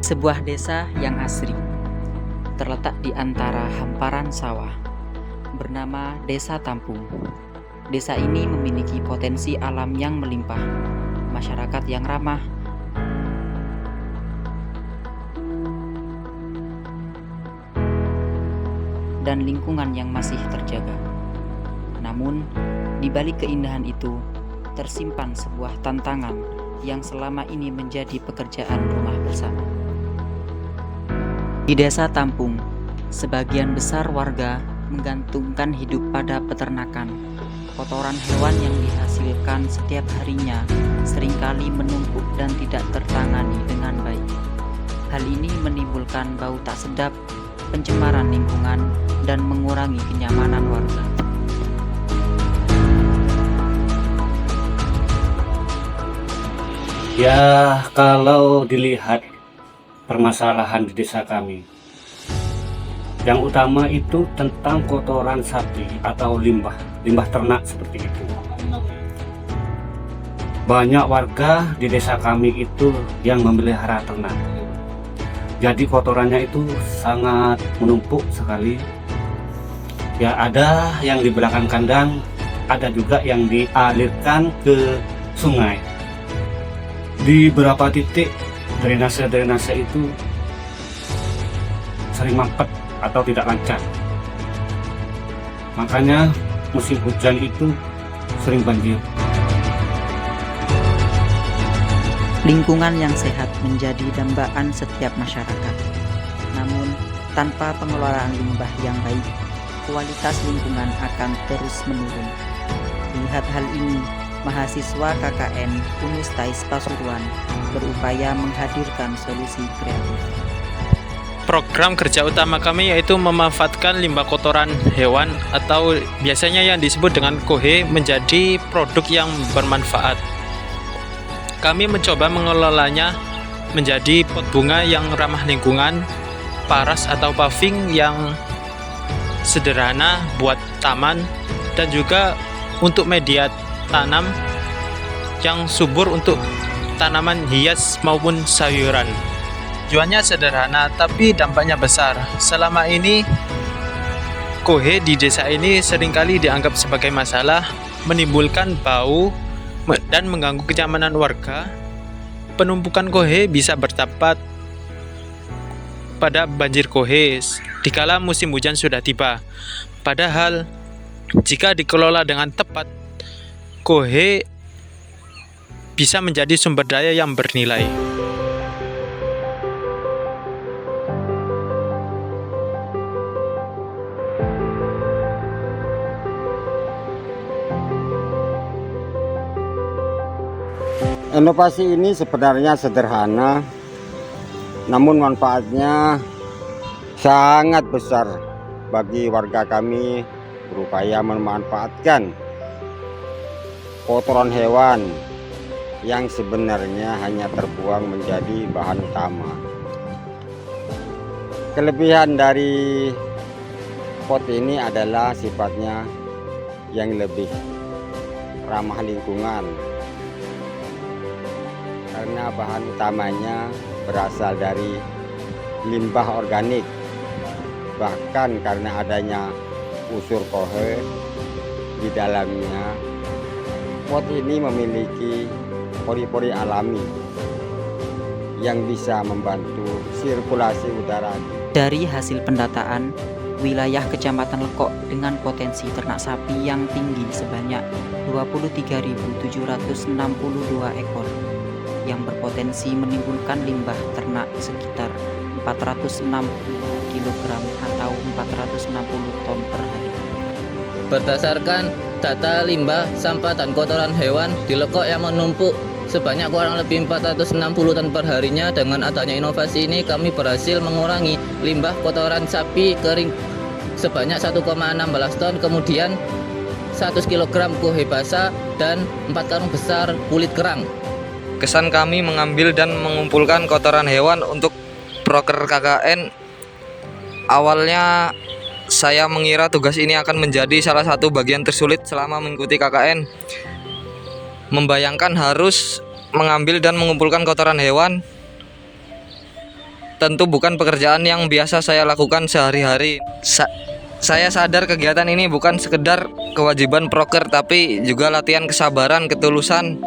Sebuah desa yang asri, terletak di antara hamparan sawah, bernama Desa Tampung. Desa ini memiliki potensi alam yang melimpah, masyarakat yang ramah, dan lingkungan yang masih terjaga. Namun, di balik keindahan itu, tersimpan sebuah tantangan yang selama ini menjadi pekerjaan rumah bersama. Di Desa Tampung, sebagian besar warga menggantungkan hidup pada peternakan. Kotoran hewan yang dihasilkan setiap harinya seringkali menumpuk dan tidak tertangani dengan baik. Hal ini menimbulkan bau tak sedap, pencemaran lingkungan, dan mengurangi kenyamanan warga. Ya, kalau dilihat permasalahan di desa kami, yang utama itu tentang kotoran sapi atau limbah ternak seperti itu. Banyak warga di desa kami itu yang memelihara ternak. Jadi kotorannya itu sangat menumpuk sekali. Ya, ada yang di belakang kandang, ada juga yang dialirkan ke sungai. Di beberapa titik drainase itu sering mampet atau tidak lancar. Makanya musim hujan itu sering banjir. Lingkungan yang sehat menjadi dambaan setiap masyarakat. Namun, tanpa pengelolaan limbah yang baik, kualitas lingkungan akan terus menurun. Lihat hal ini, mahasiswa KKN Unistais Pasuruan berupaya menghadirkan solusi kreatif. Program kerja utama kami yaitu memanfaatkan limbah kotoran hewan atau biasanya yang disebut dengan kohe menjadi produk yang bermanfaat. Kami mencoba mengelolanya menjadi pot bunga yang ramah lingkungan, paras atau paving yang sederhana buat taman, dan juga untuk media tanam yang subur untuk tanaman hias maupun sayuran. Tujuannya sederhana tapi dampaknya besar. Selama ini kohe di desa ini seringkali dianggap sebagai masalah, menimbulkan bau dan mengganggu kenyamanan warga. Penumpukan kohe bisa berdampak pada banjir kohe dikala musim hujan sudah tiba. Padahal jika dikelola dengan tepat, kohe bisa menjadi sumber daya yang bernilai. Inovasi ini sebenarnya sederhana, namun manfaatnya sangat besar bagi warga kami. Berupaya memanfaatkan kotoran hewan yang sebenarnya hanya terbuang menjadi bahan utama. Kelebihan dari pot ini adalah sifatnya yang lebih ramah lingkungan, karena bahan utamanya berasal dari limbah organik. Bahkan karena adanya unsur kohe di dalamnya, pot ini memiliki pori-pori alami yang bisa membantu sirkulasi udara. Dari hasil pendataan, wilayah Kecamatan Lekok dengan potensi ternak sapi yang tinggi sebanyak 23.762 ekor yang berpotensi menimbulkan limbah ternak sekitar 460 kg atau 460 ton per hari. Berdasarkan data limbah, sampah dan kotoran hewan di Lekok yang menumpuk sebanyak kurang lebih 460 ton per harinya, dengan adanya inovasi ini kami berhasil mengurangi limbah kotoran sapi kering sebanyak 1,16 ton, kemudian 100 kg kohe basah dan 4 karung besar kulit kerang. Kesan kami mengambil dan mengumpulkan kotoran hewan untuk proker KKN. Awalnya saya mengira tugas ini akan menjadi salah satu bagian tersulit selama mengikuti KKN. Membayangkan harus mengambil dan mengumpulkan kotoran hewan tentu bukan pekerjaan yang biasa saya lakukan sehari-hari. Saya sadar kegiatan ini bukan sekedar kewajiban proker, tapi juga latihan kesabaran, ketulusan,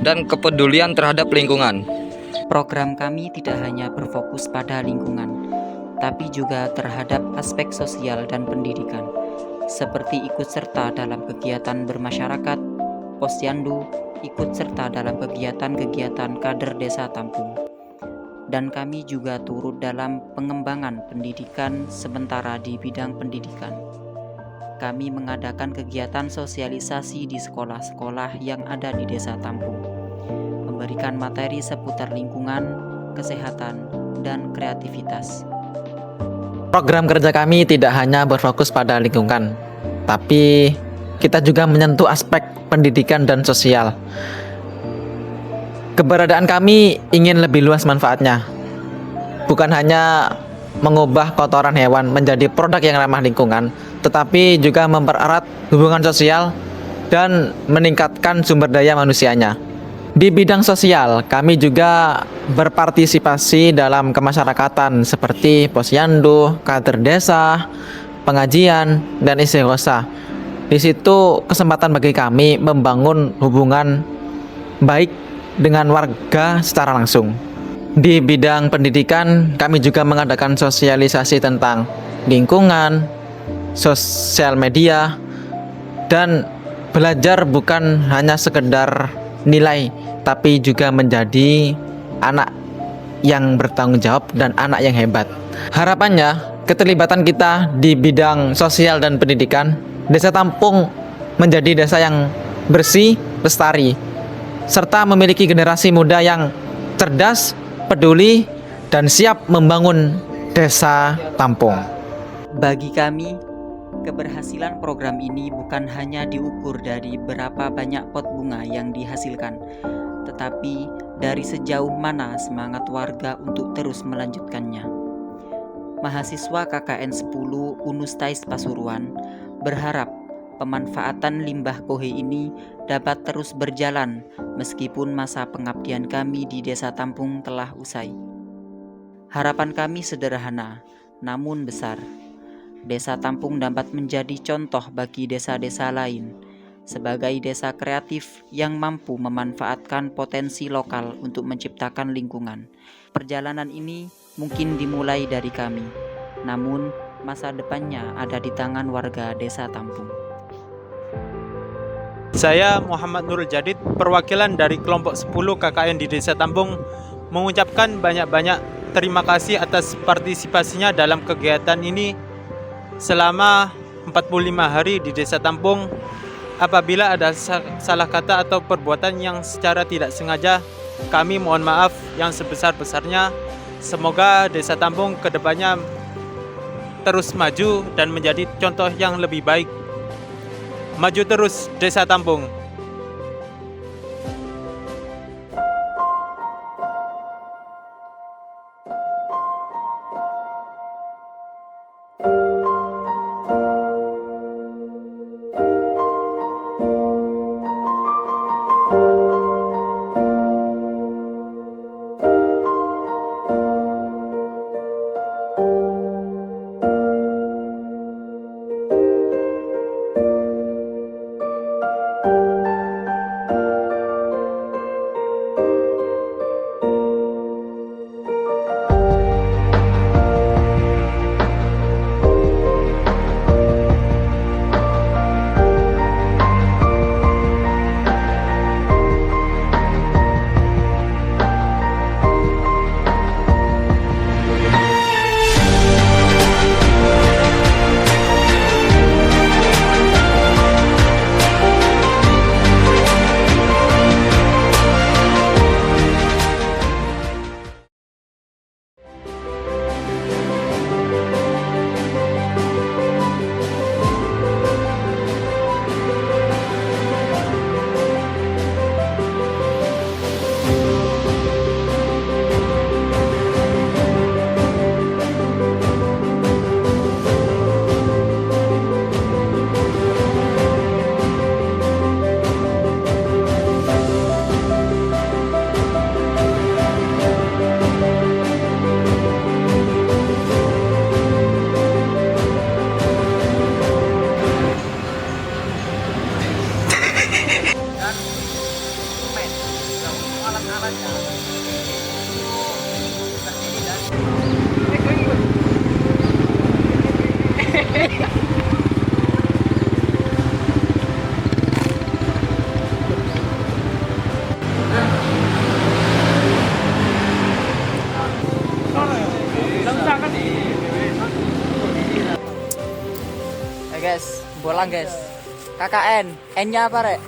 dan kepedulian terhadap lingkungan. Program kami tidak hanya berfokus pada lingkungan, tapi juga terhadap aspek sosial dan pendidikan, seperti ikut serta dalam kegiatan bermasyarakat, posyandu, ikut serta dalam kegiatan-kegiatan kader desa Tampung. Dan kami juga turut dalam pengembangan pendidikan sementara di bidang pendidikan. Kami mengadakan kegiatan sosialisasi di sekolah-sekolah yang ada di desa Tampung, memberikan materi seputar lingkungan, kesehatan, dan kreativitas. Program kerja kami tidak hanya berfokus pada lingkungan, tapi kita juga menyentuh aspek pendidikan dan sosial. Keberadaan kami ingin lebih luas manfaatnya, bukan hanya mengubah kotoran hewan menjadi produk yang ramah lingkungan, tetapi juga mempererat hubungan sosial dan meningkatkan sumber daya manusianya. Di bidang sosial, kami juga berpartisipasi dalam kemasyarakatan seperti posyandu, kader desa, pengajian, dan istighosa. Di situ kesempatan bagi kami membangun hubungan baik dengan warga secara langsung. Di bidang pendidikan, kami juga mengadakan sosialisasi tentang lingkungan, sosial media, dan belajar bukan hanya sekedar nilai, tapi juga menjadi anak yang bertanggung jawab dan anak yang hebat. Harapannya, keterlibatan kita di bidang sosial dan pendidikan, Desa Tampung menjadi desa yang bersih, lestari, serta memiliki generasi muda yang cerdas, peduli, dan siap membangun Desa Tampung. Bagi kami, keberhasilan program ini bukan hanya diukur dari berapa banyak pot bunga yang dihasilkan, tetapi dari sejauh mana semangat warga untuk terus melanjutkannya. Mahasiswa KKN 10 Unustais Pasuruan berharap pemanfaatan limbah kohe ini dapat terus berjalan meskipun masa pengabdian kami di Desa Tampung telah usai. Harapan kami sederhana, namun besar. Desa Tampung dapat menjadi contoh bagi desa-desa lain sebagai desa kreatif yang mampu memanfaatkan potensi lokal untuk menciptakan lingkungan. Perjalanan ini mungkin dimulai dari kami, namun masa depannya ada di tangan warga Desa Tampung. Saya Muhammad Nurul Jadid, perwakilan dari kelompok 10 KKN di Desa Tampung, mengucapkan banyak-banyak terima kasih atas partisipasinya dalam kegiatan ini selama 45 hari di Desa Tampung. Apabila ada salah kata atau perbuatan yang secara tidak sengaja, kami mohon maaf yang sebesar-besarnya. Semoga Desa Tampung kedepannya terus maju dan menjadi contoh yang lebih baik. Maju terus Desa Tampung. Guys, bolang guys. KKN, N-nya apa rek?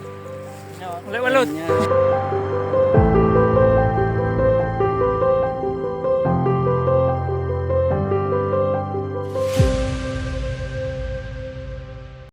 Welut.